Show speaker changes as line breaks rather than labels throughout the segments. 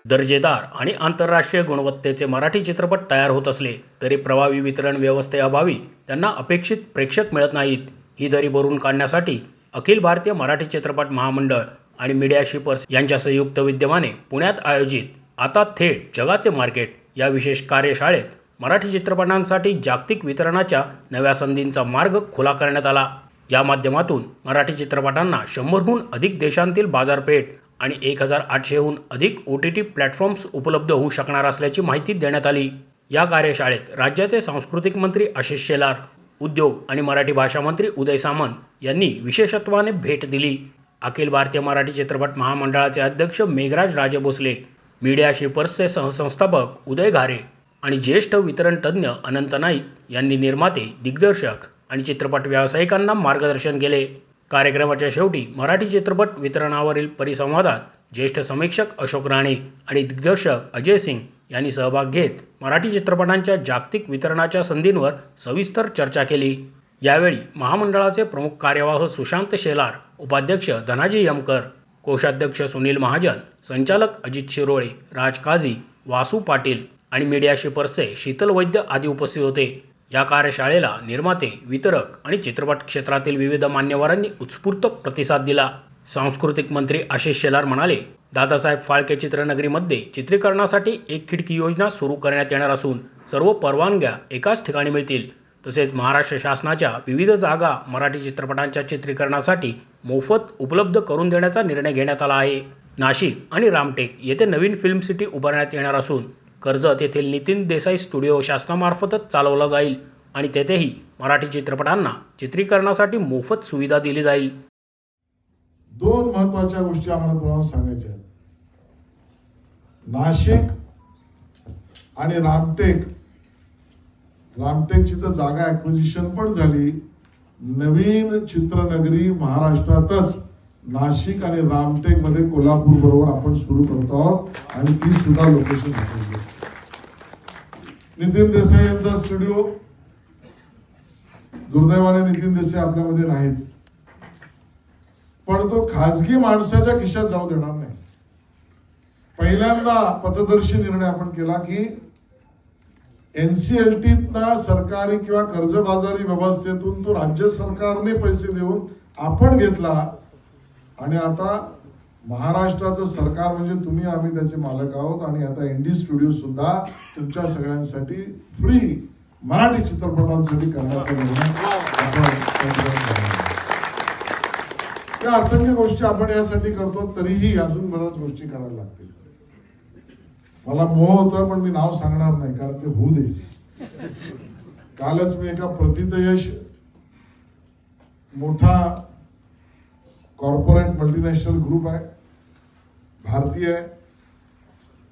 दर्जेदार आणि आंतरराष्ट्रीय गुणवत्तेचे मराठी चित्रपट तयार होत असले तरी प्रभावी वितरण व्यवस्थेअभावी त्यांना अपेक्षित प्रेक्षक मिळत नाहीत. ही दरी भरून काढण्यासाठी अखिल भारतीय मराठी चित्रपट महामंडळ आणि मीडिया शिपर्स यांच्या संयुक्त विद्यमाने पुण्यात आयोजित आता थेट जगाचे मार्केट या विशेष कार्यशाळेत मराठी चित्रपटांसाठी जागतिक वितरणाच्या नव्या संधींचा मार्ग खुला करण्यात आला. या माध्यमातून मराठी चित्रपटांना 100हून अधिक देशांतील बाजारपेठ आणि 1800हून अधिक OTT प्लॅटफॉर्म्स उपलब्ध होऊ शकणार असल्याची माहिती देण्यात आली. या कार्यशाळेत राज्याचे सांस्कृतिक मंत्री आशिष शेलार, उद्योग आणि मराठी भाषा मंत्री उदय सामंत यांनी विशेषत्वाने भेट दिली. अखिल भारतीय मराठी चित्रपट महामंडळाचे अध्यक्ष मेघराज राजे भोसले, मीडिया शिपर्सचे सहसंस्थापक उदय घारे आणि ज्येष्ठ वितरण तज्ज्ञ अनंत नाईक यांनी निर्माते, दिग्दर्शक आणि चित्रपट व्यावसायिकांना मार्गदर्शन केले. कार्यक्रमाच्या शेवटी मराठी चित्रपट वितरणावरील परिसंवादात ज्येष्ठ समीक्षक अशोक राणे आणि दिग्दर्शक अजय सिंग यांनी सहभाग घेत मराठी चित्रपटांच्या जागतिक वितरणाच्या संधींवर सविस्तर चर्चा केली. यावेळी महामंडळाचे प्रमुख कार्यवाह सुशांत शेलार, उपाध्यक्ष धनाजी यमकर, कोषाध्यक्ष सुनील महाजन, संचालक अजित शिरोळे, राज काझी, वासू पाटील आणि मीडिया शिपर्सचे शीतल वैद्य आदी उपस्थित होते. या कार्यशाळेला निर्माते, वितरक आणि चित्रपट क्षेत्रातील विविध मान्यवरांनी उत्स्फूर्त प्रतिसाद दिला. सांस्कृतिक मंत्री आशिष शेलार म्हणाले, दादासाहेब फाळके चित्रनगरीमध्ये चित्रीकरणासाठी एक खिडकी योजना सुरू करण्यात येणार असून सर्व परवानग्या एकाच ठिकाणी मिळतील. तसेच महाराष्ट्र शासनाच्या विविध जागा मराठी चित्रपटांच्या चित्रीकरणासाठी मोफत उपलब्ध करून देण्याचा निर्णय घेण्यात आला आहे. नाशिक आणि रामटेक येथे नवीन फिल्म सिटी उभारण्यात येणार असून कर्जत येथील नितीन देसाई स्टुडिओ शासनामार्फतच चालवला जाईल आणि तेथेही मराठी चित्रपटांना चित्रीकरणासाठी मोफत सुविधा दिली जाईल.
दोन महत्त्वाच्या गोष्टी आम्हाला तुम्हाला सांगायच्या आहेत. नाशिक आणि रामटेकची तर जागा ॲक्विजिशन पण झाली. नवीन चित्रनगरी महाराष्ट्रातच नाशिक आणि रामटेक मध्ये कोल्हापूर बरोबर आपण सुरू करतो आहोत आणि ती सुद्धा लोकेशन घेतली. नितीन देसाई यांचा स्टुडिओ, दुर्दैवाने नितीन देसाई आपल्यामध्ये नाहीत, पण तो खाजगी माणसाच्या खिशात जाऊ देणार नाही. पहिल्यांदा पथदर्शी निर्णय आपण केला की NCLTतला सरकारी किंवा कर्जबाजारी व्यवस्थेतून तो राज्य सरकारने पैसे देऊन आपण घेतला आणि आता महाराष्ट्राचं सरकार म्हणजे तुम्ही, आम्ही त्याचे मालक आहोत आणि आता ND स्टुडिओ सुद्धा तुमच्या सगळ्यांसाठी फ्री मराठी चित्रपटांसाठी करण्याचा निर्णय आपण. त्या असंख्य गोष्टी आपण यासाठी करतो, तरीही अजून बऱ्याच गोष्टी करायला लागतील. मला मोह होतोय पण मी नाव सांगणार नाही कारण ते होऊ दे. कालच मी एका प्रतितयश मोठा कॉर्पोरेट मल्टीनॅशनल ग्रुप आहे, भारतीय आहे,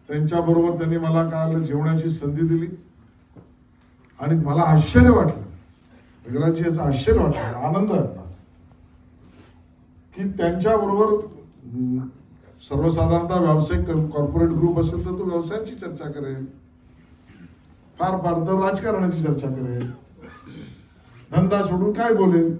त्यांच्याबरोबर त्यांनी मला काल जेवणाची संधी दिली आणि मला आश्चर्य वाटलं, वेगळाची याचा आश्चर्य वाटलं, आनंद वाटला की त्यांच्याबरोबर सर्वसाधारणतः व्यावसायिक कॉर्पोरेट ग्रुप असेल तर तो व्यवसायाची चर्चा करेल, फार फार तर राजकारणाची चर्चा करेल, धंदा सोडून काय बोलेल.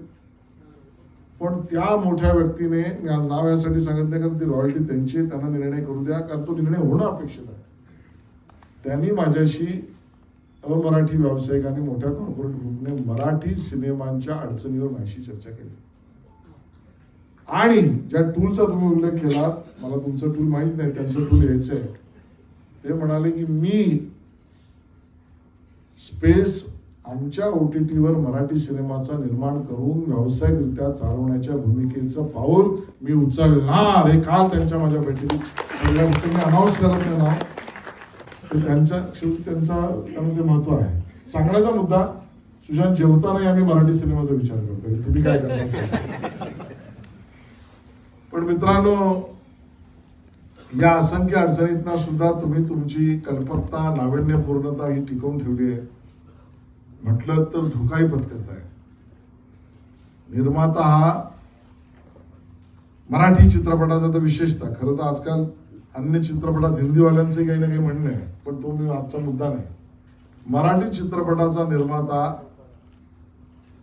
पण त्या मोठ्या व्यक्तीने, मी आज नाव यासाठी सांगत नाही कारण ती रॉयल्टी त्यांची, त्यांना निर्णय करू द्या कारण तो निर्णय होणं अपेक्षित आहे. त्यांनी माझ्याशी अमराठी व्यावसायिकांनी मोठ्या कॉर्पोरेट ग्रुपने मराठी सिनेमांच्या अडचणीवर माझी चर्चा केली आणि ज्या टूलचा तुम्ही उल्लेख केला, मला तुमचं टूल माहित नाही, त्यांचं टूल यायचं आहे. ते म्हणाले की मी स्पेस आमच्या OTTवर मराठी सिनेमाचा निर्माण करून व्यावसायिकरित्या चालवण्याच्या भूमिकेचं पाऊल मी उचलणार. हे काल त्यांच्या माझ्या बैठकीत मी अनाऊन्स करत नाही नाव, त्यांच्या त्यामध्ये महत्व आहे. सांगण्याचा मुद्दा, सुशांत जेवताना आम्ही मराठी सिनेमाचा विचार करतो, तुम्ही काय करणार. पण मित्रांनो, या असंख्य अडचणींना सुद्धा तुम्ही तुमची कल्पकता, नाविन्यपूर्णता ही टिकवून ठेवली आहे. म्हटलं तर धोकाही पत्करत आहे. निर्माता हा मराठी चित्रपटाचा तर विशेषतः, खरं तर आजकाल अन्य चित्रपटात हिंदीवाल्यांचे काही ना काही म्हणणं आहे, पण तो मी आजचा मुद्दा नाही. मराठी चित्रपटाचा निर्माता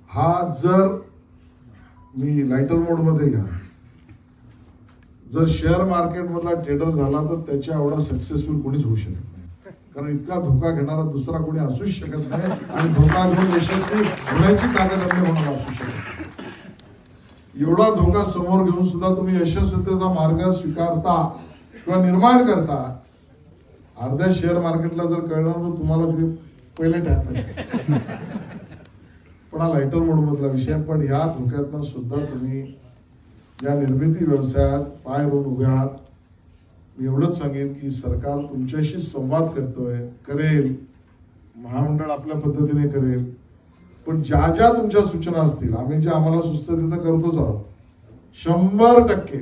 हा जर मी लायटर मोड मध्ये घ्या, जर शेअर मार्केटमधला ट्रेडर झाला तर त्याच्या एवढा सक्सेसफुल कोणीच होऊ शकत नाही, कारण इतका धोका घेणारा दुसरा कोणी असूच शकत नाही आणि धोका घेऊन यशस्वी होण्याची ताकद अन्य कोणाला असू शकत नाही. एवढा धोका समोर घेऊन सुद्धा तुम्ही यशस्वीतेचा मार्ग स्वीकारता किंवा निर्माण करता. अर्ध्या शेअर मार्केटला जर कळलं तर तुम्हाला ते पहिले टाकणार. पण हा लायटर मोड मधला विषय. पण या धोक्यातनं सुद्धा तुम्ही या निर्मिती व्यवसायात पाय रोवून उभे आहात. मी एवढंच सांगेन की सरकार तुमच्याशी संवाद करेल, महामंडळ आपल्या पद्धतीने करेल, पण ज्या ज्या तुमच्या सूचना असतील आम्ही जे आम्हाला सुचतं तिथं करतोच आहोत. 100%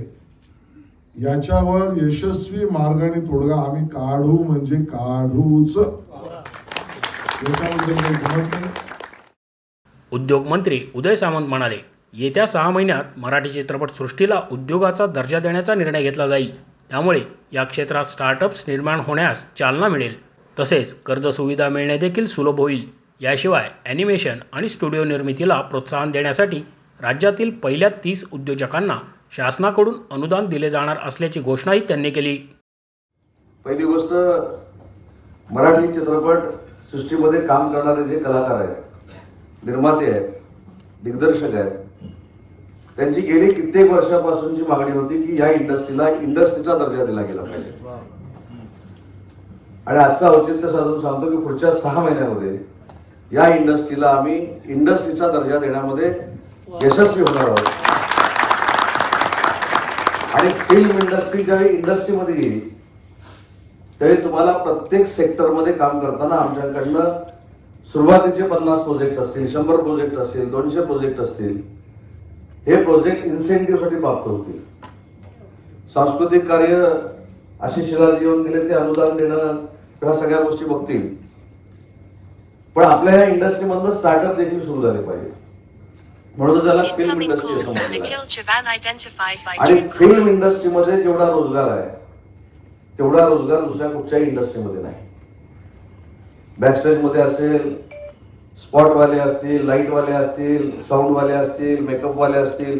याच्यावर यशस्वी मार्गाने तोडगा आम्ही काढू म्हणजे काढूच. याच्याबद्दल काही गमत नाही.
उद्योग मंत्री उदय सामंत म्हणाले, येत्या 6 महिन्यात मराठी चित्रपटसृष्टीला उद्योगाचा दर्जा देण्याचा निर्णय घेतला जाईल. त्यामुळे या क्षेत्रात स्टार्टअप्स निर्माण होण्यास चालना मिळेल. तसेच कर्ज सुविधा मिळणे देखील सुलभ होईल. याशिवाय ॲनिमेशन आणि स्टुडिओ निर्मितीला प्रोत्साहन देण्यासाठी राज्यातील पहिल्या 30 उद्योजकांना शासनाकडून अनुदान दिले जाणार असल्याची घोषणाही त्यांनी केली.
पहिली गोष्ट, मराठी चित्रपट सृष्टीमध्ये काम करणारे जे कलाकार आहेत, निर्माते आहेत, दिग्दर्शक आहेत, त्यांची गेली कित्येक वर्षापासूनची मागणी होती की या इंडस्ट्रीचा दर्जा दिला गेला पाहिजे. आणि आजचा औचित्य साधून सांगतो की पुढच्या 6 महिन्यामध्ये या इंडस्ट्रीला आम्ही इंडस्ट्रीचा दर्जा देण्यामध्ये यशस्वी होणार आहोत. आणि फिल्म इंडस्ट्री ज्यावेळी इंडस्ट्रीमध्ये येईल त्यावेळी तुम्हाला प्रत्येक सेक्टरमध्ये काम करताना आमच्याकडनं सुरुवातीचे 50 प्रोजेक्ट असतील, 100 प्रोजेक्ट असतील, 200 प्रोजेक्ट असतील, हे प्रोजेक्ट इन्सेंटिव्हसाठी प्राप्त होतील. सांस्कृतिक कार्य अशी शिलाजी येऊन गेले ते अनुदान देणं ह्या सगळ्या गोष्टी बघतील. पण आपल्या या इंडस्ट्रीमधनं स्टार्टअप देखील सुरू झाले पाहिजे. म्हणून त्याला फिल्म इंडस्ट्री असं म्हटलं. आणि फिल्म इंडस्ट्रीमध्ये जेवढा रोजगार आहे तेवढा रोजगार दुसऱ्या कुठच्याही इंडस्ट्रीमध्ये नाही. बॅकस्टेजमध्ये असेल, स्पॉटवाले असतील, लाईटवाले असतील, साऊंडवाले असतील, मेकअपवाले असतील.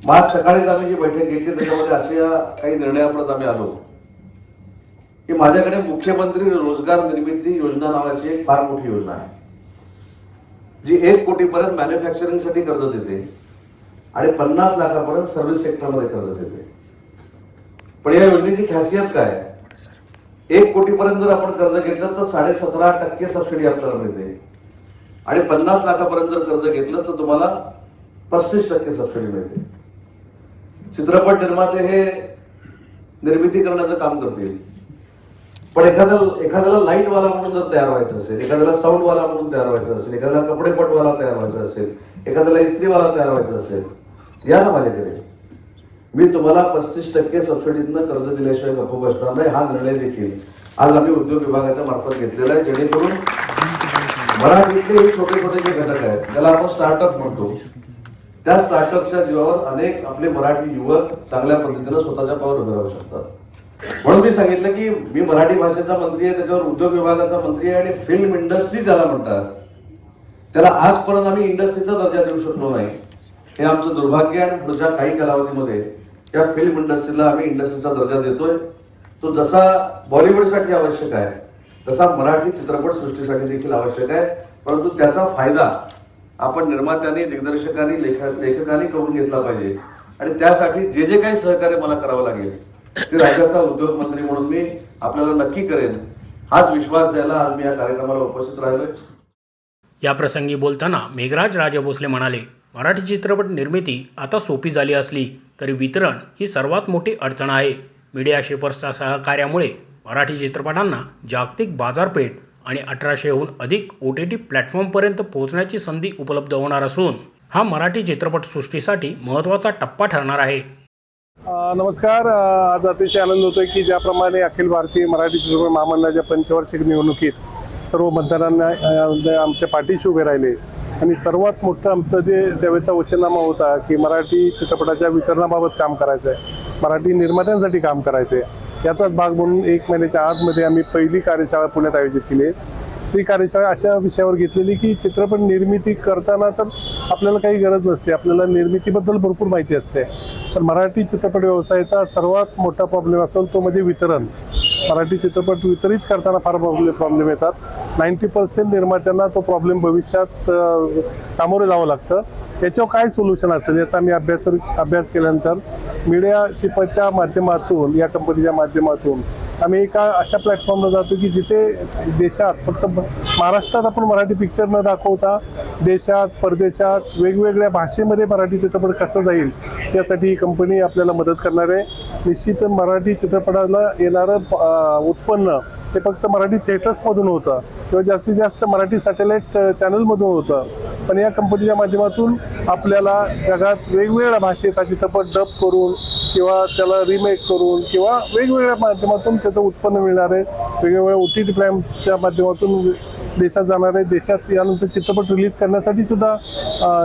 आज सकाळीच आम्ही जी बैठक घेतली त्याच्यामध्ये अशा काही निर्णयापर्यंत आम्ही आलो की माझ्याकडे मुख्यमंत्री रोजगार निर्मिती योजना नावाची एक फार मोठी योजना आहे जी 1 कोटीपर्यंत मॅन्युफॅक्चरिंगसाठी कर्ज देते आणि 50 लाखापर्यंत सर्व्हिस सेक्टरमध्ये कर्ज देते. पण या योजनेची खासियत काय? 1 कोटीपर्यंत जर आपण कर्ज घेतलं तर 17.5% सबसिडी आपल्याला मिळते आणि 50 लाखापर्यंत जर कर्ज घेतलं तर तुम्हाला 35% सबसिडी मिळते. चित्रपट निर्माते हे निर्मिती करण्याचं काम करतील, पण एखाद्याला लाईटवाला म्हणून जर तयार व्हायचं असेल, एखाद्याला साऊंडवाला म्हणून तयार व्हायचं असेल, एखाद्याला कपडेपटवाला तयार व्हायचं असेल, एखाद्याला इस्त्रीवाला तयार व्हायचं असेल, या ना माझ्याकडे. मी तुम्हाला 35% सबसिडीतनं कर्ज दिल्याशिवाय गप्प बसणार नाही. हा निर्णय देखील आज आम्ही उद्योग विभागाच्या मार्फत घेतलेला आहे, जेणेकरून मराठीतले हे छोटे छोटे जे घटक आहेत त्याला आपण स्टार्टअप म्हणतो, त्या स्टार्टअपच्या जीवावर अनेक आपले मराठी युवक चांगल्या पद्धतीने स्वतःच्या पायावर उभे राहू शकतात. म्हणून मी सांगितलं की मी मराठी भाषेचा मंत्री आहे, त्याच्यावर उद्योग विभागाचा मंत्री आहे आणि फिल्म इंडस्ट्री ज्याला म्हणतात त्याला आजपर्यंत आम्ही इंडस्ट्रीचा दर्जा देऊ शकलो नाही. हे आमचं दुर्भाग्य आहे. आणि पुढच्या काही कालावधीमध्ये त्या फिल्म इंडस्ट्रीला आम्ही इंडस्ट्रीचा दर्जा देतोय. तो जसा बॉलिवूडसाठी आवश्यक आहे तसा मराठी चित्रपट सृष्टीसाठी देखील आवश्यक आहे. परंतु त्याचा फायदा आपण निर्मात्यांनी, दिग्दर्शकांनी, लेखकांनी करून घेतला पाहिजे. आणि त्यासाठी जे जे काही सहकार्य मला करावं लागेल ते राज्याचा उद्योग मंत्री म्हणून मी आपल्याला नक्की करेन. हाच विश्वास द्यायला आज मी या कार्यक्रमाला उपस्थित राहिलोय.
या प्रसंगी बोलताना मेघराज राजभोसले म्हणाले, मराठी चित्रपट निर्मिती आता सोपी झाली असली तरी वितरण ही सर्वात मोठी अडचण आहे. मीडिया शिपर्सच्या सहकार्यामुळे मराठी चित्रपटांना जागतिक बाजारपेठ आणि 1800हून अधिक OTT प्लॅटफॉर्मपर्यंत पोहोचण्याची संधी उपलब्ध होणार असून हा मराठी चित्रपटसृष्टीसाठी महत्त्वाचा टप्पा ठरणार आहे.
नमस्कार. आज अतिशय आनंद होतोय की ज्याप्रमाणे अखिल भारतीय मराठी चित्रपट महामंडळाच्या पंचवार्षिक निवडणुकीत सर्व मतदारांना आमच्या पाठीशी उभे राहिले आणि सर्वात मोठं आमचं जे त्यावेळेचा वचननामा होता की मराठी चित्रपटाच्या वितरणाबाबत काम करायचं आहे, मराठी निर्मात्यांसाठी काम करायचं आहे. याचाच भाग म्हणून 1 महिन्याच्या आतमध्ये आम्ही पहिली कार्यशाळा पुण्यात आयोजित केली आहे. ती कार्यशाळा अशा विषयावर घेतलेली की चित्रपट निर्मिती करताना तर आपल्याला काही गरज नसते, आपल्याला निर्मितीबद्दल भरपूर माहिती असते, पण मराठी चित्रपट व्यवसायाचा सर्वात मोठा प्रॉब्लेम असेल तो म्हणजे वितरण. मराठी चित्रपट वितरित करताना फार प्रॉब्लेम येतात. 90% निर्मात्यांना तो प्रॉब्लेम भविष्यात सामोरे जावं लागतं. याच्यावर काय सोल्युशन असेल याचा मी अभ्यास केल्यानंतर मीडियाशिपच्या माध्यमातून, या कंपनीच्या माध्यमातून आम्ही एका अशा प्लॅटफॉर्मला जातो की जिथे देशात, फक्त महाराष्ट्रात आपण मराठी पिक्चर न दाखवता देशात, परदेशात वेगवेगळ्या भाषेमध्ये मराठी चित्रपट कसा जाईल यासाठी ही कंपनी आपल्याला मदत करणार आहे. निश्चित मराठी चित्रपटाला येणारं उत्पन्न हे फक्त मराठी थिएटर्समधून होतं किंवा जास्तीत जास्त मराठी सॅटेलाईट चॅनलमधून होतं, पण या कंपनीच्या माध्यमातून आपल्याला जगात वेगवेगळ्या भाषेत हा चित्रपट डब करून किंवा त्याला रिमेक करून किंवा वेगवेगळ्या माध्यमातून त्याचं उत्पन्न मिळणार आहे. वेगवेगळ्या OTT प्लॅटफॉर्मच्या माध्यमातून देशात जाणार आहे. देशात यानंतर चित्रपट रिलीज करण्यासाठी सुद्धा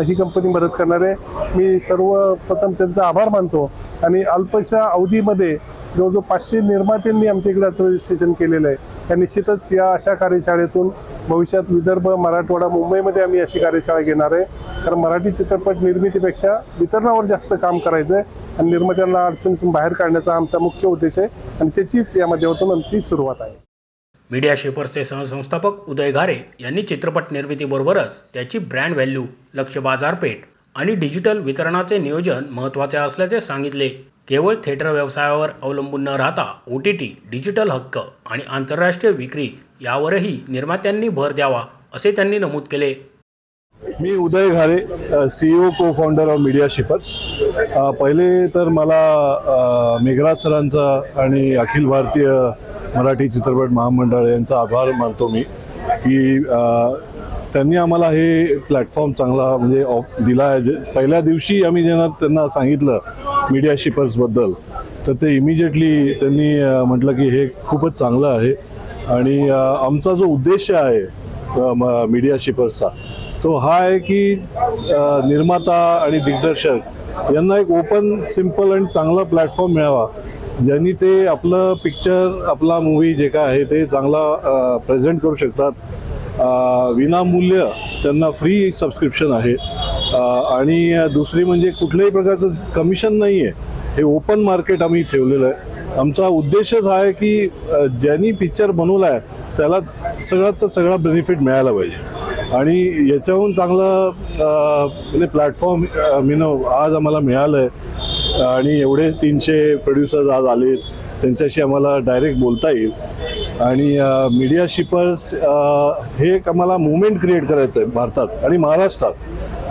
ही कंपनी मदत करणार आहे. मी सर्वप्रथम त्यांचा आभार मानतो आणि अल्पशा अवधीमध्ये जवळजवळ 500 निर्मात्यांनी आमच्या इकडे रजिस्ट्रेशन केलेलं आहे. त्या निश्चितच या अशा कार्यशाळेतून भविष्यात विदर्भ, मराठवाडा, मुंबईमध्ये आम्ही अशी कार्यशाळा घेणार आहे. कारण मराठी चित्रपट निर्मितीपेक्षा वितरणावर जास्त काम करायचं आहे आणि निर्मात्यांना अडचणीतून बाहेर काढण्याचा आमचा मुख्य उद्देश आहे आणि त्याचीच या माध्यमातून आमची सुरुवात आहे.
मीडिया शेपर्सचे सहसंस्थापक उदय घारे यांनी चित्रपट निर्मितीबरोबरच त्याची ब्रँड व्हॅल्यू, लक्ष्य बाजारपेठ आणि डिजिटल वितरणाचे नियोजन महत्त्वाचे असल्याचे सांगितले. केवळ थिएटर व्यवसायावर अवलंबून न राहता OTT, डिजिटल हक्क आणि आंतरराष्ट्रीय विक्री यावरही निर्मात्यांनी भर द्यावा असे त्यांनी नमूद केले.
मी उदय घारे, CEO को फाउंडर ऑफ मीडिया शिपर्स. पहिले तर मला मेघराज सरांचा आणि अखिल भारतीय मराठी चित्रपट महामंडळ यांचा आभार मानतो मी की त्यांनी आम्हाला हे प्लॅटफॉर्म चांगला म्हणजे दिला आहे. पहिल्या दिवशी आम्ही जेव्हा त्यांना सांगितलं मीडिया शिपर्सबद्दल तर ते इमिजिएटली त्यांनी म्हटलं की हे खूपच चांगलं आहे आणि आमचा जो उद्देश आहे मीडिया शिपर्सचा तो हा आहे की निर्माता आणि दिग्दर्शक यांना एक ओपन, सिम्पल आणि चांगला प्लॅटफॉर्म मिळावा ज्यांनी ते आपलं पिक्चर, आपला मूवी जे काय आहे ते चांगला प्रेझेंट करू शकतात. विनामूल्य त्यांना फ्री सबस्क्रिप्शन आहे आणि दुसरी म्हणजे कुठल्याही प्रकारचं कमिशन नाही आहे. हे ओपन मार्केट आम्ही ठेवलेलं आहे. आमचा उद्देशच हा आहे की ज्यांनी पिक्चर बनवला आहे त्याला सगळ्याचा सगळा बेनिफिट मिळायला पाहिजे आणि याच्याहून चांगलं म्हणजे प्लॅटफॉर्म आज आम्हाला मिळालं आहे आणि एवढे 300 प्रोड्युसर्स आज आलेत, त्यांच्याशी आम्हाला डायरेक्ट बोलता येईल आणि मीडिया शिपर्स हे एक आम्हाला मुवमेंट क्रिएट करायचं आहे भारतात आणि महाराष्ट्रात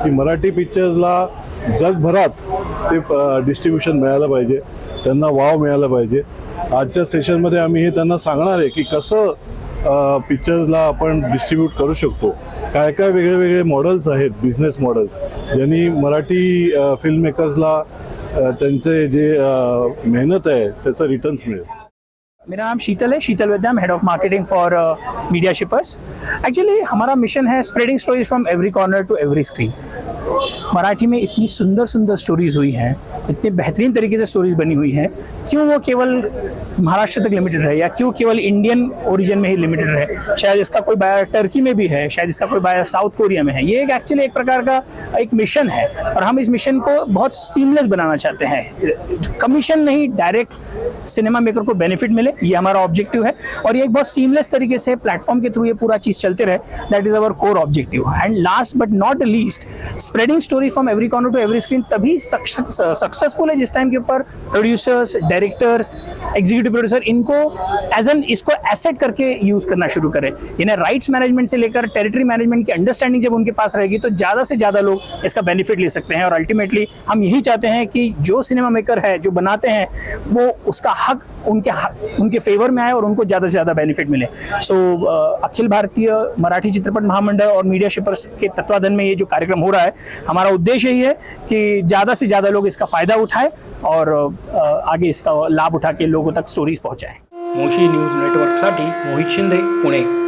की मराठी पिक्चर्सला जगभरात ते डिस्ट्रीब्युशन मिळालं पाहिजे, त्यांना वाव मिळाला पाहिजे. आजच्या सेशनमध्ये आम्ही हे त्यांना सांगणार आहे की कसं पिक्चर्सला आपण डिस्ट्रीब्यूट करू शकतो, काय काय वेगळे वेगळे मॉडेल्स आहेत, बिझनेस मॉडेल्स ज्यांनी मराठी फिल्म मेकर्सला त्यांचे जे मेहनत है त्याचा रिटर्न्स मिळेल.
मेरा नाम शीतल है, Sheetal Vidya, head of marketing for media shippers. Actually हमारा मिशन है spreading stories from every corner to every screen. Marathi में इतनी सुंदर सुंदर स्टोरीज हुई हैं, इतने बेहतरीन तरीके से स्टोरीज बनी हुई हैं, क्यों वो केवल महाराष्ट्र तक लिमिटेड है या क्यों केवल इंडियन ओरिजिन में ही लिमिटेड है. शायद इसका कोई बायर टर्की में भी है, शायद इसका कोई बायर साउथ कोरिया में है. ये एक्चुअली एक प्रकार का एक मिशन है और हम इस मिशन को बहुत सीमलेस बनाना चाहते हैं. कमीशन नहीं, डायरेक्ट सिनेमा मेकर को बेनिफिट मिले, ये हमारा ऑब्जेक्टिव है और ये एक बहुत सीमलेस तरीके से प्लेटफॉर्म के थ्रू ये पूरा चीज़ चलते रहे. That is our core objective. And last but not least, spreading story from every corner to every screen तभी सक्सेसफुल है जिस टाइम के ऊपर प्रोड्यूसर्स, डायरेक्टर्स, एग्जीक्यूटिव प्रोड्यूसर इनको इसको एसेट करके यूज करना शुरू करें. इन्हें राइट्स मैनेजमेंट से लेकर टेरिटरी मैनेजमेंट की अंडरस्टैंडिंग जब उनके पास रहेगी तो ज़्यादा से ज़्यादा लोग इसका बेनिफिट ले सकते हैं. और अल्टीमेटली हम यही चाहते हैं कि जो सिनेमा मेकर है, जो बनाते हैं, वो उसका हक उनके फेवर में आए और उनको ज़्यादा से ज़्यादा बेनिफिट मिले. सो अखिल भारतीय मराठी चित्रपट महामंडल और मीडिया शिपर्स के तत्वाधान में ये जो कार्यक्रम हो रहा है, हमारा उद्देश्य यही है कि ज़्यादा से ज़्यादा लोग इसका फ़ायदा उठाएं और आगे इसका लाभ उठा के लोगों तक स्टोरीज पहुँचाएं.
मोशी न्यूज नेटवर्कसाठी मोहित शिंदे, पुणे.